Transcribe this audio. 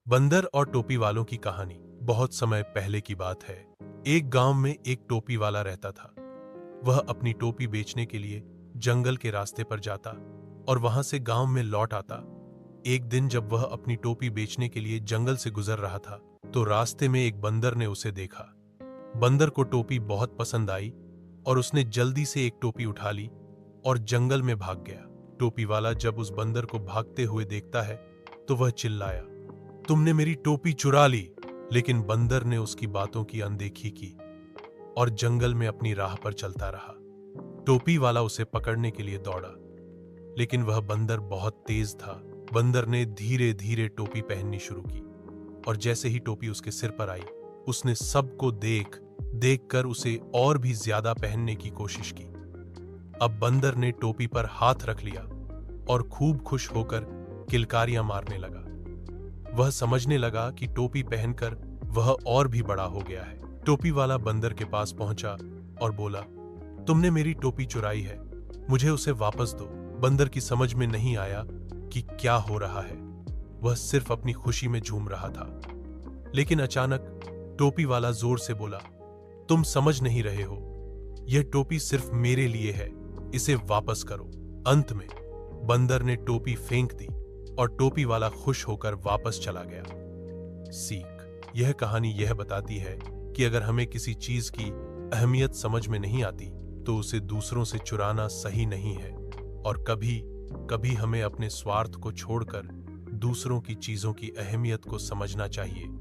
बंदर और टोपी वालों की कहानी बहुत समय पहले की बात है। एक गांव में एक टोपी वाला रहता था। वह अपनी टोपी बेचने के लिए जंगल के रास्ते पर जाता और वहां से गांव में लौट आता। एक दिन जब वह अपनी टोपी बेचने के लिए जंगल से गुजर रहा था, तो रास्ते में एक बंदर ने उसे देखा। बंदर को टोपी बहुत पसंद आई और उसने जल्दी से एक टोपी उठा ली और जंगल में भाग गया। टोपी वाला जब उस बंदर को भागते हुए देखता है, तो वह चिल्लाया, तुमने मेरी टोपी चुरा ली। लेकिन बंदर ने उसकी बातों की अनदेखी की और जंगल में अपनी राह पर चलता रहा। टोपी वाला उसे पकड़ने के लिए दौड़ा, लेकिन वह बंदर बहुत तेज था। बंदर ने धीरे धीरे टोपी पहननी शुरू की और जैसे ही टोपी उसके सिर पर आई, उसने सबको देख देख कर उसे और भी ज्यादा पहनने की कोशिश की। अब बंदर ने टोपी पर हाथ रख लिया और खूब खुश होकर किलकारियां मारने लगा। वह समझने लगा कि टोपी पहनकर वह और भी बड़ा हो गया है। टोपी वाला बंदर के पास पहुंचा और बोला, तुमने मेरी टोपी चुराई है, मुझे उसे वापस दो। बंदर की समझ में नहीं आया कि क्या हो रहा है। वह सिर्फ अपनी खुशी में झूम रहा था। लेकिन अचानक टोपी वाला जोर से बोला, तुम समझ नहीं रहे हो, यह टोपी सिर्फ मेरे लिए है, इसे वापस करो। अंत में बंदर ने टोपी फेंक दी और टोपी वाला खुश होकर वापस चला गया। सीख: यह कहानी यह बताती है कि अगर हमें किसी चीज की अहमियत समझ में नहीं आती, तो उसे दूसरों से चुराना सही नहीं है और कभी कभी हमें अपने स्वार्थ को छोड़कर दूसरों की चीजों की अहमियत को समझना चाहिए।